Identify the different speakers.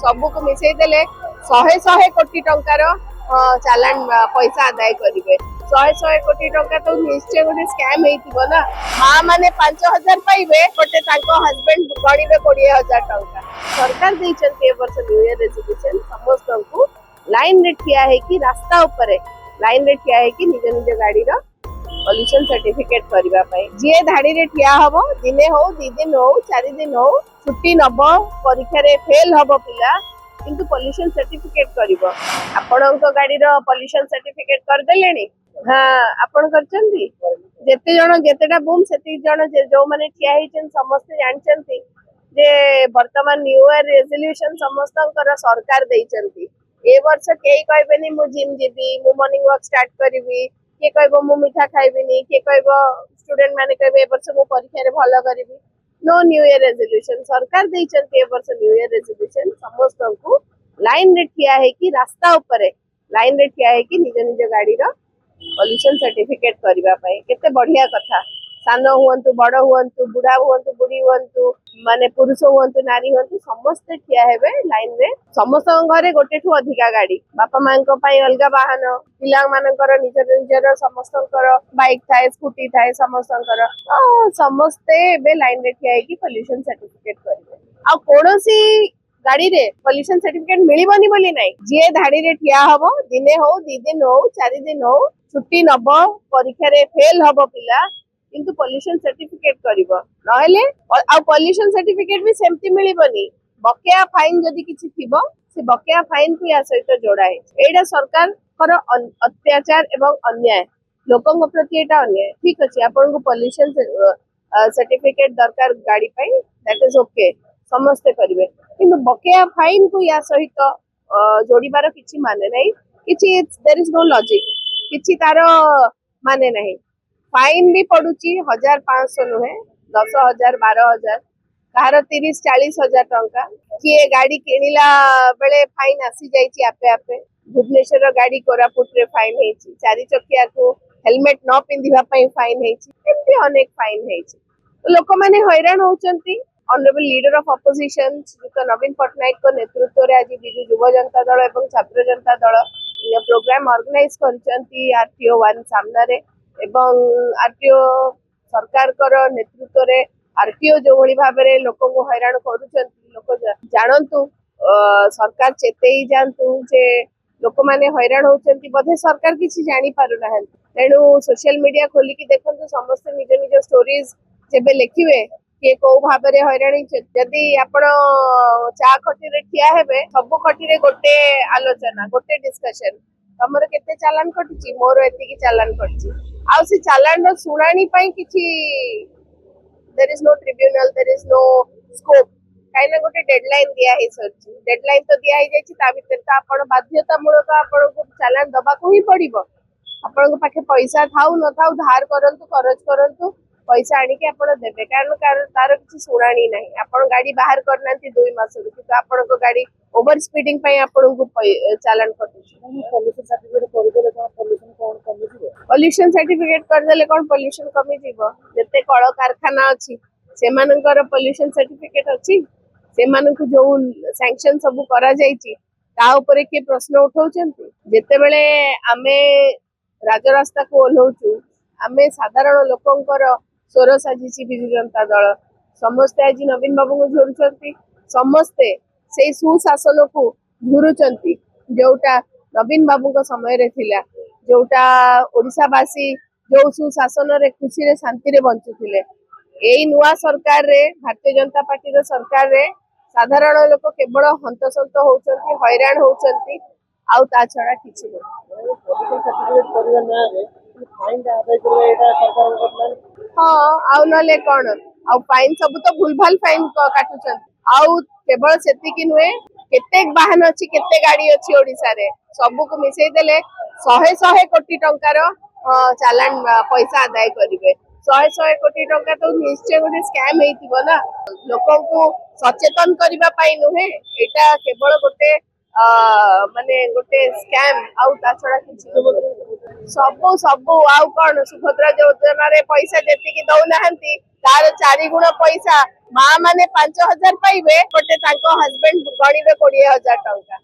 Speaker 1: सबू को मिसई देले 100 कोटी टंकार चालान पैसा आदाय करेंगे 100 कोटी टंका तो निश्चय गोटे स्कैम होइथिबो ना। माँ माने 5,000 पाइबे गोटे तांको हस्बैंड गणिबे 20,000 टंका। सरकार देइचंती ए वर्ष न्यू ईयर रेजोल्यूशन समस्त को लाइन रे ठिया है कि रास्ता ऊपर लाइन रे ठिया है कि निज निज गाड़ी रो पॉल्यूशन सर्टिफिकेट करबा पई जे धाड़ी रे ठिया हबो दिने हो 2 दिन हो 4 दिन हो छुट्टी नबो परीक्षा रे फेल हबो पिला किंतु पॉल्यूशन सर्टिफिकेट करिवो। आपणक गाड़ी रो पॉल्यूशन सर्टिफिकेट कर देलेनी? हाँ आपण करचंती जेते जण जेतेटा बूम सेति जण जो माने ठिया हिचन समस्त जानचंती जे वर्तमान न्यू ईयर रेजोल्यूशन समस्तंकर सरकार देइचंती। ए वर्ष केई कहबेनी मु जिम जीबी मु मॉर्निंग वॉक स्टार्ट करिवि के कहबो मु मिठा खाइबिनी के कहबो स्टूडेंट माने कहबे ए वर्ष मु परीक्षा रे भलो करिवि। नो न्यू ईयर रेजोल्यूशन सरकार देइचंती ए वर्ष न्यू ईयर रेजोल्यूशन समस्त को लाइन रे ठिया है कि रास्ता ऊपर लाइन रे ठिया है कि निज निज गाड़ी रो पॉल्यूशन सर्टिफिकेट करबा पई केते बढ़िया कथा। सान हुअंतु बड़ हुअंतु बुढ़ा हुअंतु बुढ़ी हुअंतु माने पुरुष हुअंतु नारी हुअंतु समस्त ठिया हेबे लाइन रे। समस्त घरे गोटे ठु अधिका गाड़ी बापा मां को पई अलगा वाहन पिला मानकर निजर निजर समस्तकर बाइक थाए स्कूटी थाए समस्तकर समस्ते एबे लाइन रे ठिया कि पॉल्यूशन सर्टिफिकेट करिवे। आ कोनोसी गाड़ी रे पॉल्यूशन सर्टिफिकेट मिलिबनी बोली नाही जे धाड़ी रे ठिया हबो दिने हो 2 दिन हो 4 दिन हो छुट्टी नबो परीक्षा रे फेल हबो पिला किंतु पॉल्यूशन सर्टिफिकेट करिवो नहेले आ पॉल्यूशन सर्टिफिकेट भी सेमती मिलिबनी। बकेया फाइन जदी किछि थिबो से बकेया फाइन को या सहित जोड़ा है। एडा सरकार कर अत्याचार एवं अन्याय लोकन प्रति एटा अन्याय। ठीक अछि आपन को पॉल्यूशन सर्टिफिकेट दरकार गाड़ी पई दैट इज ओके समस्त करिवे किंतु बकेया फाइन को या सहित जोड़ीबार किछि माने नाही किछि देयर इज नो लॉजिक किछि तार माने नाही। फाइन भी पड़ुची 1,500 नुहे 10,000 12,000 कहार 30-40,000 टंका किए गाड़ी किनिला बेले फाइन आसी जाइची आपे आपे। भुवनेश्वर गाड़ी कोरापुट रे फाइन हेची 4 चकिया को हेलमेट न पिंधिबा पई फाइन हेची एते अनेक फाइन हेची लोक माने हैरान होचंती। Honourable leader of opposition Shri Naveen Patnaik को नेतृत्व रे आज बिजु युवा जनता दल एवं छात्र Janata Dal programme organise करचंती RTO 1 सामना रे एवं आरटीओ सरकार कर नेतृत्व रे आरटीओ जो भली भाबरे लोक को हैरान करूचंती लोक जानंतु सरकार चेतेई जानतु जे लोक माने हैरान होचंती बधे सरकार किछि जानि पारु ना तेणु सोशल मीडिया खोली की देखंतु समस्त निज निज स्टोरीज जेबे लिखिबे के को भाबरे हैरानी जदी आपण चा खटी रे ठिया हेबे सब खटी रे गोटे आलोचना गोटे डिस्कशन तमर केते चालान कटची मोर एति की चालान कटची आ से चालान रो सुनानी पई किछि there is no tribunal there is no scope काइना गोटे डेडलाइन दिया है सरची डेडलाइन तो दिया ही जायछि ता भीतर त आपण बाध्यतामूलक आपण को चालान दबा को ही पड़िबो। आपण को पाखे पैसा थाउ न थाउ धार करंतु खर्च करंतु पैसा आनी के आपण देबे कारण तार किछि सुनानी नाही। आपण गाड़ी बाहर करनांती 2 मास रो कि आपण को गाड़ी ओवर स्पीडिंग पई आपण को चालान कटुछि। पॉल्यूशन सर्टिफिकेट कर देले कोन पॉल्यूशन कोन कमी जिवो पॉल्यूशन सर्टिफिकेट कर देले कोन पॉल्यूशन कमी जिवो जते कळ कारखाना अछि सेमानकर पॉल्यूशन सर्टिफिकेट अछि सेमानकु जो सैंक्शन सब करा जायछि ता ऊपर के प्रश्न उठाउचंती जते बेले आमे राजरास्ता को ओल्हौचु आमे साधारण लोकंकर स्वर साजिछि बिजु जनता दल समस्त आज नवीन बाबू को झुरुचंती समस्ते से सुशासन को झुरुचंती जोटा नवीन बाबू को समय रे थिला जोटा ओडिसावासी जो सुशासन रे खुशी रे शांति रे बंचुथिले एई नुआ सरकार रे भारतीय जनता पार्टी रो सरकार रे साधारण लोक केवल हंतसंत होचंती हैरान होचंती आउ ता छडा किछि नै। पॉल्यूशन सर्टिफिकेट करिया ना रे फाइन आदाय करबे एटा सरकार को प्लान हां आउ नले कोन आउ फाइन सब तो भूलभाल फाइन काटुचंती आउ केवल सेति कि नुए केतेक वाहन अछि केते गाड़ी अछि ओडिसा रे सब को मिसई देले 100 कोटी टंकार चालान पैसा आदाय करिवे 100 कोटी टंका तो निश्चय गोटे स्कैम हेतिबो ना। लोकन को सचेतन करबा पाई नुहे एटा केवल गोटे माने गोटे स्कैम आउ ता छडा किछि सब आउ कोन सुभद्रा योजना रे पैसा जेति कि दउ नाहंती ତାର 4 ଗୁଣ ପଇସା ମା ମାନେ 5,000 ପାଇବେ, ଗୋଟେ ତାଙ୍କ ହଜବେଣ୍ଡ ଗଣିବେ 20,000 ଟଙ୍କା।